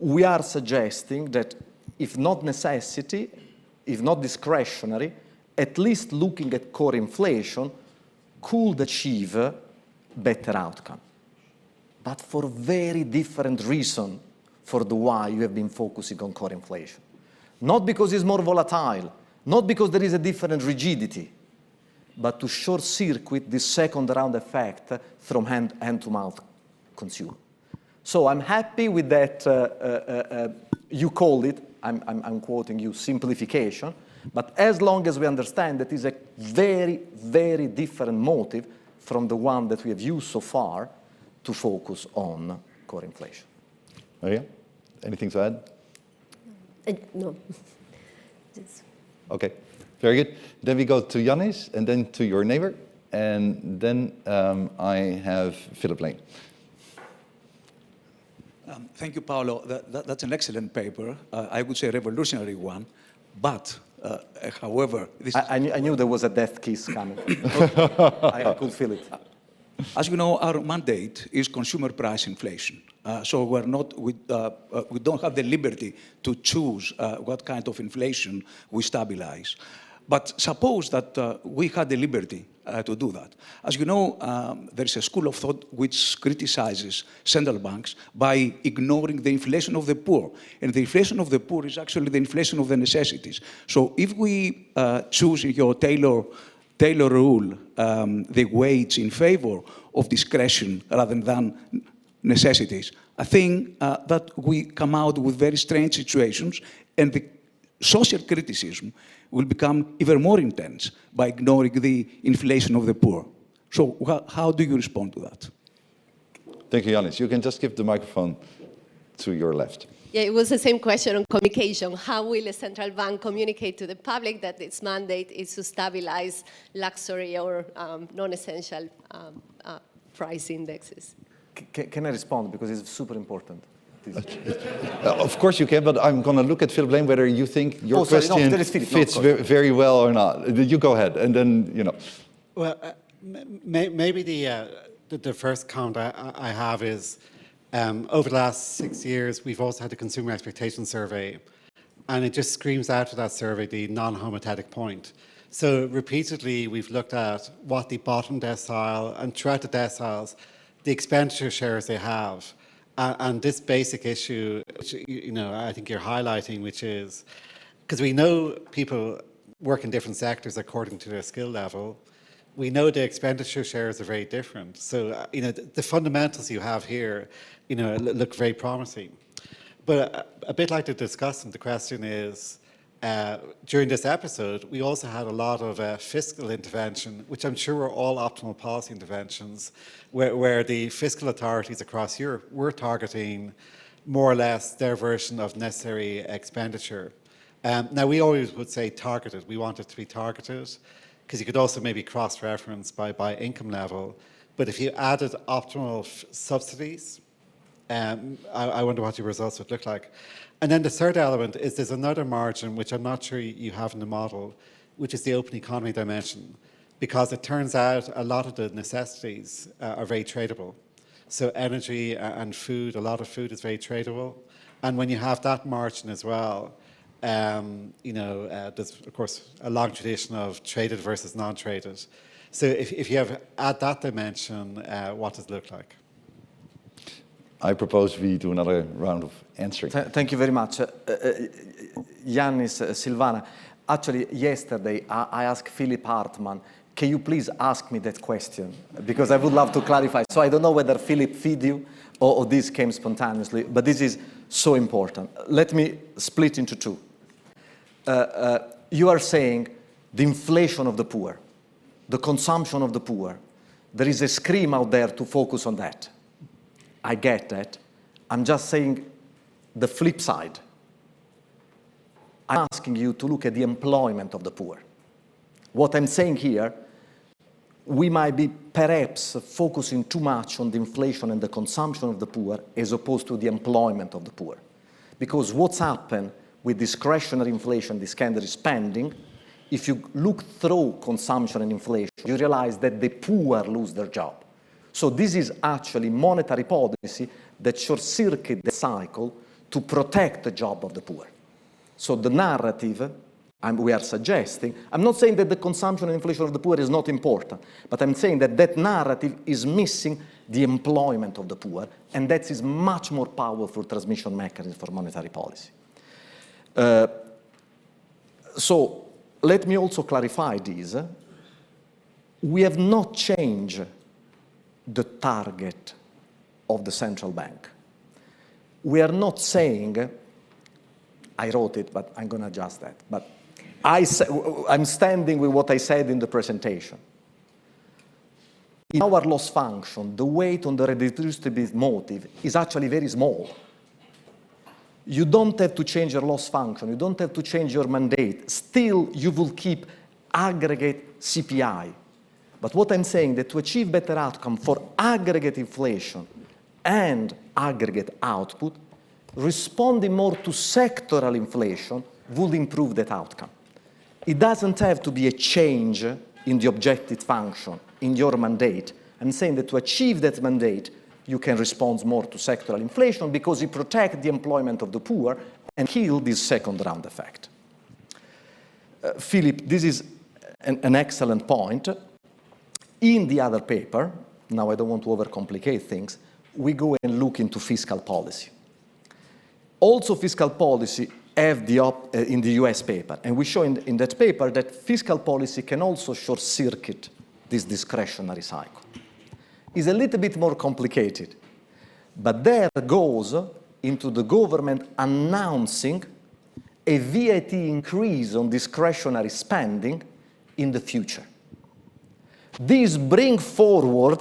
we are suggesting that if not necessity, if not discretionary, at least looking at core inflation could achieve a better outcome. But for very different reason for the why you have been focusing on core inflation. Not because it's more volatile, Not because there is a different rigidity, but to short-circuit this second-round effect from hand-to-mouth consumer. So I'm happy with that, you called it, I'm quoting you, simplification, but as long as we understand that is a very, very different motive from the one that we have used so far to focus on core inflation. Maria, anything to add? No. Okay, very good. Then we go to Yannis, and then to your neighbor, and then I have Philip Lane. Thank you, Paolo. That's an excellent paper. I would say a revolutionary one. But, however, this I knew there was a death kiss coming. I could feel it. As you know, our mandate is consumer price inflation. So we don't have the liberty to choose what kind of inflation we stabilize. But suppose that we had the liberty to do that. As you know, there is a school of thought which criticizes central banks by ignoring the inflation of the poor. And the inflation of the poor is actually the inflation of the necessities. So if we choose in your Taylor rule the weights in favor of discretion rather than necessities, I think that we come out with very strange situations, and the social criticism will become even more intense by ignoring the inflation of the poor. So how do you respond to that? Thank you, Yannis. You can just give the microphone to your left. Yeah, it was the same question on communication. How will a central bank communicate to the public that its mandate is to stabilize luxury or non-essential price indexes? Can I respond? Because it's super important. Of course you can, but I'm going to look at Philip Lane whether you think your question fits very well or not. You go ahead, and then, you know. Well, maybe the first comment I have is, over the last 6 years, we've also had the Consumer Expectation Survey, and it just screams out of that survey the non-homothetic point. So repeatedly, we've looked at what the bottom decile, and throughout the deciles, the expenditure shares they have. And this basic issue, which, you know, I think you're highlighting, which is, because we know people work in different sectors according to their skill level, we know the expenditure shares are very different. So, you know, the fundamentals you have here, you know, look very promising. But a bit like the discussant, the question is, during this episode, we also had a lot of fiscal intervention, which I'm sure were all optimal policy interventions, where the fiscal authorities across Europe were targeting more or less their version of necessary expenditure. Now, we always would say targeted. We want it to be targeted, because you could also maybe cross-reference by income level. But if you added optimal subsidies, I wonder what your results would look like. And then the third element is there's another margin, which I'm not sure you have in the model, which is the open economy dimension, because it turns out a lot of the necessities are very tradable. So energy and food, a lot of food is very tradable. And when you have that margin as well, you know, there's, of course, a long tradition of traded versus non-traded. So if you add that dimension, what does it look like? I propose we do another round of answering. Thank you very much. Yannis, Silvana, actually yesterday I asked Philip Hartman, can you please ask me that question? Because I would love to clarify. So I don't know whether Philip feed you or this came spontaneously, but this is so important. Let me split into two. You are saying the inflation of the poor, the consumption of the poor. There is a scream out there to focus on that. I get that. I'm just saying the flip side. I'm asking you to look at the employment of the poor. What I'm saying here, we might be perhaps focusing too much on the inflation and the consumption of the poor as opposed to the employment of the poor. Because what's happened with discretionary inflation, discretionary spending, if you look through consumption and inflation, you realize that the poor lose their job. So this is actually monetary policy that short-circuit the cycle to protect the job of the poor. So the narrative we are suggesting, I'm not saying that the consumption and inflation of the poor is not important, but I'm saying that that narrative is missing the employment of the poor, and that is much more powerful transmission mechanism for monetary policy. So let me also clarify this. We have not changed the target of the central bank. We are not saying, I wrote it, but I'm going to adjust that. But I'm standing with what I said in the presentation. In our loss function, the weight on the redistributive motive is actually very small. You don't have to change your loss function. You don't have to change your mandate. Still, you will keep aggregate CPI. But what I'm saying that to achieve better outcome for aggregate inflation and aggregate output, responding more to sectoral inflation would improve that outcome. It doesn't have to be a change in the objective function, in your mandate. I'm saying that to achieve that mandate, you can respond more to sectoral inflation because you protect the employment of the poor and kill this second round effect. Philip, this is an excellent point. In the other paper, now I don't want to overcomplicate things, we go and look into fiscal policy. Also fiscal policy have in the US paper, and we show in that paper that fiscal policy can also short-circuit this discretionary cycle. It's a little bit more complicated, but there goes into the government announcing a VAT increase on discretionary spending in the future. These bring forward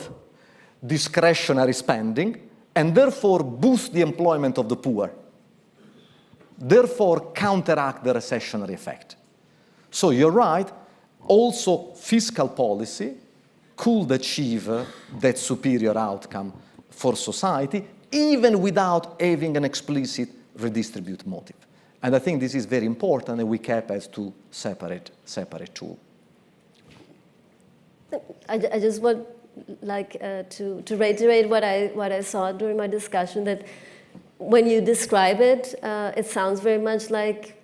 discretionary spending and therefore boost the employment of the poor, therefore counteract the recessionary effect. So you're right, also fiscal policy could achieve that superior outcome for society, even without having an explicit redistribute motive. And I think this is very important, and we kept as two separate tools. I just want to reiterate what I saw during my discussion, that when you describe it, it sounds very much like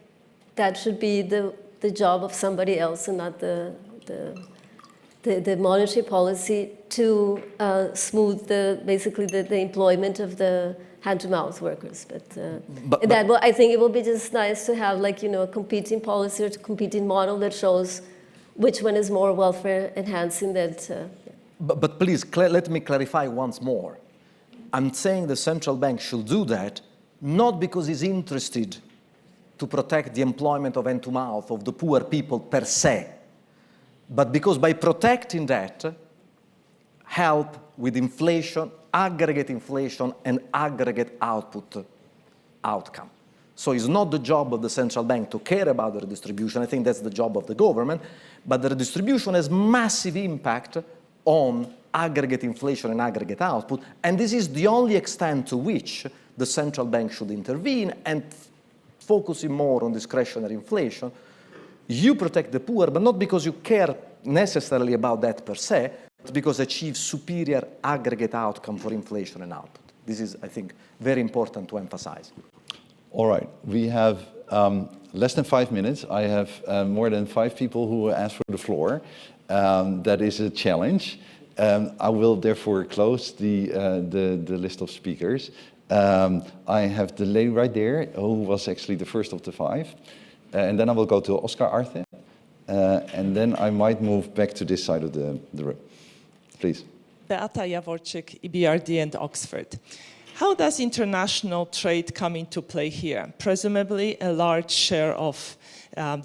that should be the job of somebody else and not the monetary policy to smooth basically the employment of the hand-to-mouth workers. But I think it will be just nice to have a competing policy or a competing model that shows which one is more welfare enhancing. But please, let me clarify once more. I'm saying the central bank should do that not because it's interested to protect the employment of hand-to-mouth of the poor people per se, but because by protecting that, help with inflation, aggregate inflation, and aggregate outcome. So it's not the job of the central bank to care about the redistribution. I think that's the job of the government. But the redistribution has massive impact on aggregate inflation and aggregate output. And this is the only extent to which the central bank should intervene, and focusing more on discretionary inflation. You protect the poor, but not because you care necessarily about that per se, but because achieve superior aggregate outcome for inflation and output. This is, I think, very important to emphasize. All right, we have less than 5 minutes. I have more than 5 people who asked for the floor. That is a challenge. I will therefore close the list of speakers. I have the lady right there, who was actually the first of the 5. And then I will go to Oscar Arthur. And then I might move back to this side of the room. Please. Beata Jaworczyk, EBRD and Oxford. How does international trade come into play here? Presumably, a large share of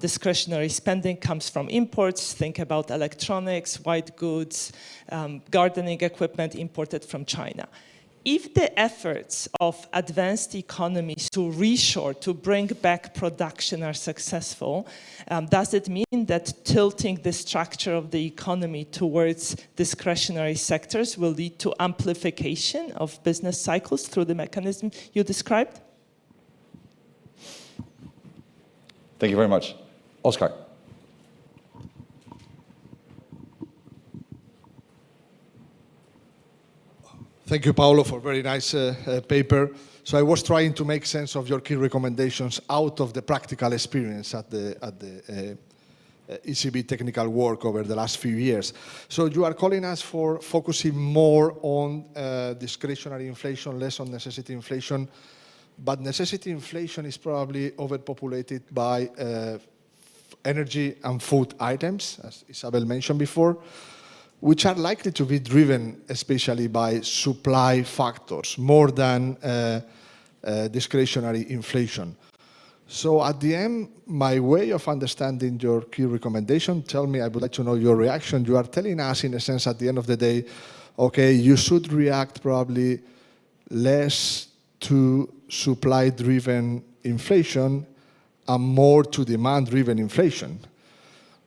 discretionary spending comes from imports. Think about electronics, white goods, gardening equipment imported from China. If the efforts of advanced economies to reshore, to bring back production are successful, does it mean that tilting the structure of the economy towards discretionary sectors will lead to amplification of business cycles through the mechanism you described? Thank you very much. Oscar. Thank you, Paolo, for a very nice paper. So I was trying to make sense of your key recommendations out of the practical experience at the ECB technical work over the last few years. So you are calling us for focusing more on discretionary inflation, less on necessity inflation. But necessity inflation is probably overpopulated by energy and food items, as Isabel mentioned before, which are likely to be driven especially by supply factors more than discretionary inflation. So at the end, my way of understanding your key recommendation, tell me, I would like to know your reaction. You are telling us, in a sense, at the end of the day, okay, you should react probably less to supply-driven inflation and more to demand-driven inflation.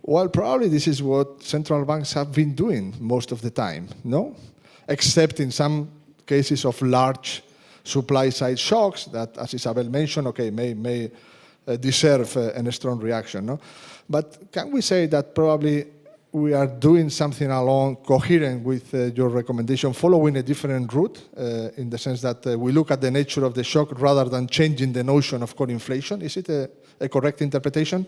Well, probably this is what central banks have been doing most of the time, no? Except in some cases of large supply-side shocks that, as Isabel mentioned, okay, may deserve a strong reaction, no? But can we say that probably we are doing something along coherent with your recommendation, following a different route, in the sense that we look at the nature of the shock rather than changing the notion of core inflation? Is it a correct interpretation?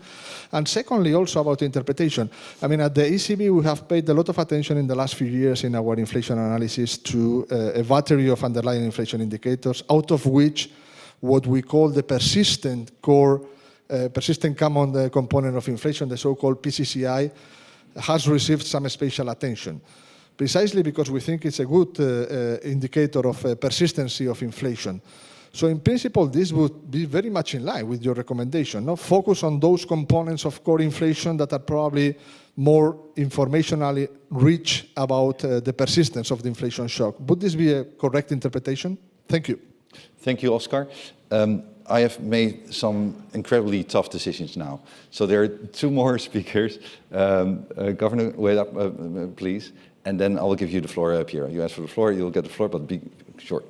And secondly, also about interpretation, I mean, at the ECB, we have paid a lot of attention in the last few years in our inflation analysis to a battery of underlying inflation indicators, out of which what we call the persistent core, persistent common component of inflation, the so-called PCCI, has received some special attention, precisely because we think it's a good indicator of persistency of inflation. So in principle, this would be very much in line with your recommendation, no? Focus on those components of core inflation that are probably more informationally rich about the persistence of the inflation shock. Would this be a correct interpretation? Thank you. Thank you, Oscar. I have made some incredibly tough decisions now. So there are two more speakers. Governor, wait up, please. And then I will give you the floor, Piero. You ask for the floor, you'll get the floor, but be short.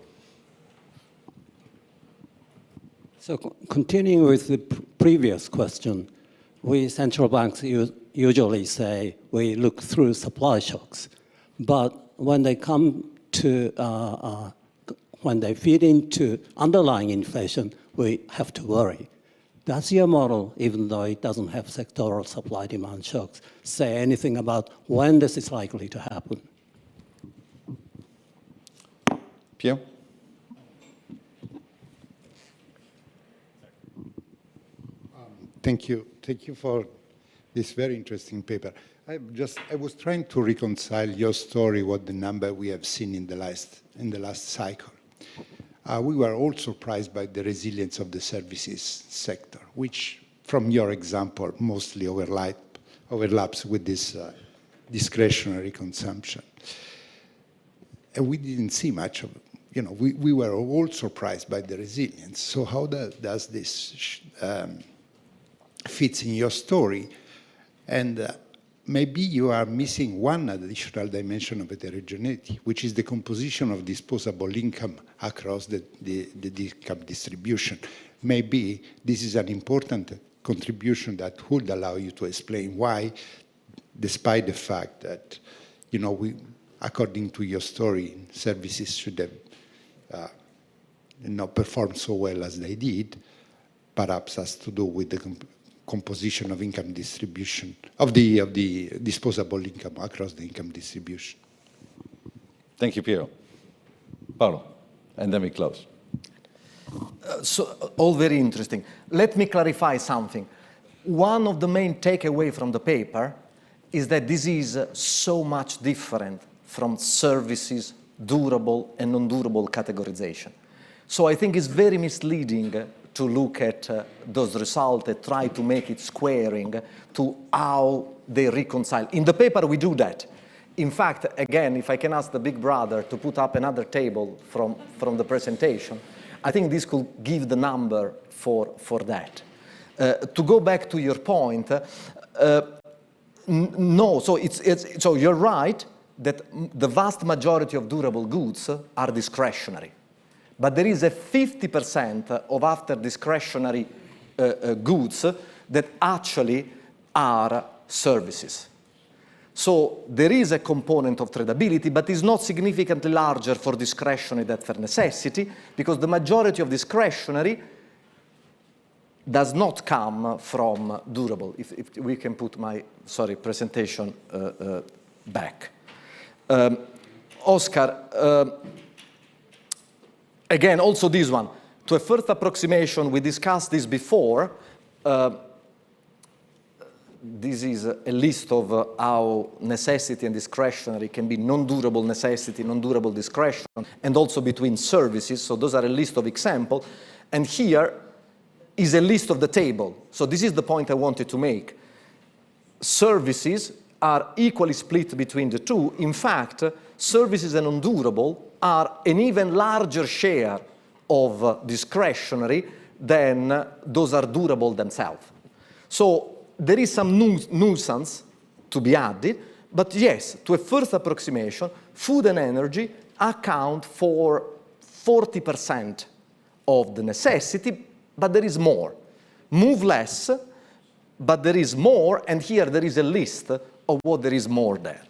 So continuing with the previous question, we central banks usually say we look through supply shocks. But when they come to, when they feed into underlying inflation, we have to worry. Does your model, even though it doesn't have sectoral supply-demand shocks, say anything about when this is likely to happen? Pierre? Thank you. Thank you for this very interesting paper. I was trying to reconcile your story with the number we have seen in the last cycle. We were all surprised by the resilience of the services sector, which, from your example, mostly overlaps with this discretionary consumption. And we didn't see much of it. You know, we were all surprised by the resilience. So how does this fits in your story? And maybe you are missing one additional dimension of heterogeneity, which is the composition of disposable income across the income distribution. Maybe this is an important contribution that would allow you to explain why, despite the fact that, you know, according to your story, services should have not performed so well as they did, perhaps has to do with the composition of income distribution, of the disposable income across the income distribution. Thank you, Piero. Paolo, and then we close. So, all very interesting. Let me clarify something. One of the main takeaways from the paper is that this is so much different from services, durable and non-durable categorization. So I think it's very misleading to look at those results and try to make it squaring to how they reconcile. In the paper, we do that. In fact, again, if I can ask the big brother to put up another table from the presentation, I think this could give the number for that. To go back to your point, no, so you're right that the vast majority of durable goods are discretionary. But there is a 50% of after discretionary goods that actually are services. So there is a component of tradability, but it's not significantly larger for discretionary than for necessity, because the majority of discretionary does not come from durable. If we can put my, presentation back. Oscar, again, also this one. To a first approximation, we discussed this before. this is a list of how necessity and discretionary can be non-durable necessity, non-durable discretion, and also between services. So those are a list of examples. And here is a list of the table. So this is the point I wanted to make. Services are equally split between the two. In fact, services and non-durable are an even larger share of discretionary than those are durable themselves. So there is some nuisance to be added, but yes, to a first approximation, food and energy account for 40% of the necessity, but there is more. Move less, but there is more, and here there is a list of what there is more there.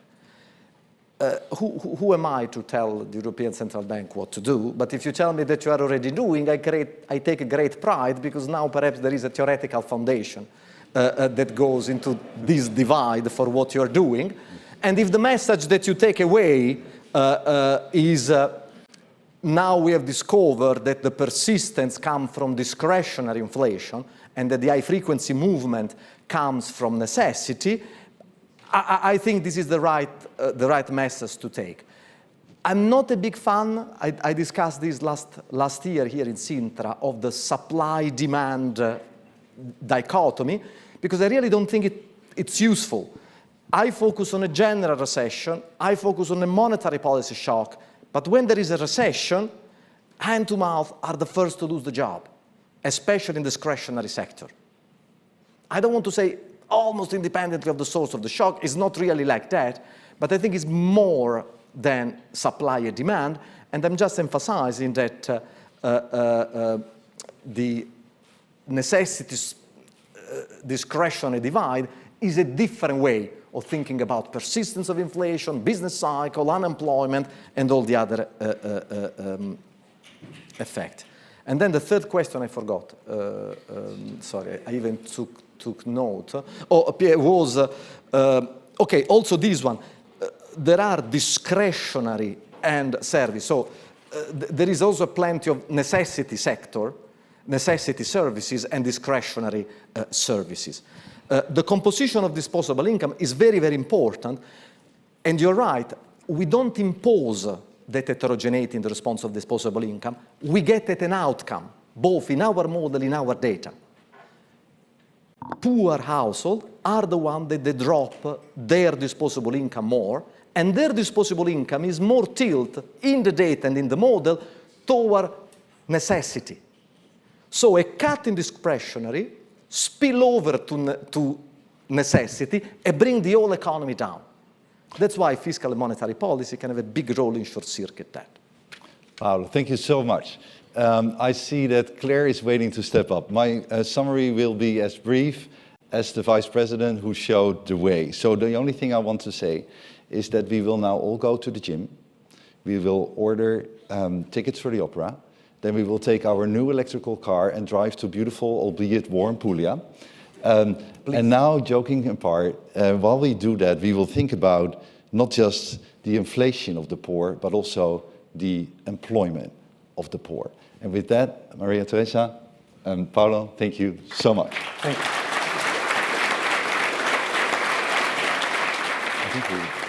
Who am I to tell the European Central Bank what to do? But if you tell me that you are already doing, I take a great pride, because now perhaps there is a theoretical foundation that goes into this divide for what you're doing. And if the message that you take away is now we have discovered that the persistence comes from discretionary inflation and that the high-frequency movement comes from necessity, I think this is the right message to take. I'm not a big fan, I discussed this last year here in Sintra, of the supply-demand dichotomy, because I really don't think it's useful. I focus on a general recession, I focus on a monetary policy shock, but when there is a recession, hand-to-mouth are the first to lose the job, especially in the discretionary sector. I don't want to say almost independently of the source of the shock. It's not really like that, but I think it's more than supply and demand, and I'm just emphasizing that the necessities discretionary divide is a different way of thinking about persistence of inflation, business cycle, unemployment, and all the other effects. And then the third question I forgot. Sorry, I even took note. Was, okay, also this one. There are discretionary and service. So there is also plenty of necessity sector, necessity services, and discretionary services. The composition of disposable income is very, very important. And you're right, we don't impose that heterogeneity in the response of disposable income. We get at an outcome, both in our model, in our data. Poor households are the ones that they drop their disposable income more, and their disposable income is more tilted in the data and in the model toward necessity. So a cut in discretionary spill over to necessity and bring the whole economy down. That's why fiscal and monetary policy can have a big role in short-circuit that. Paolo, thank you so much. I see that Claire is waiting to step up. My summary will be as brief as the Vice President who showed the way. So the only thing I want to say is that we will now all go to the gym. We will order tickets for the opera. Then we will take our new electrical car and drive to beautiful, albeit warm, Puglia. And now, joking apart, while we do that, we will think about not just the inflation of the poor, but also the employment of the poor. And with that, Maria Teresa and Paolo, thank you so much. Thank you. I think we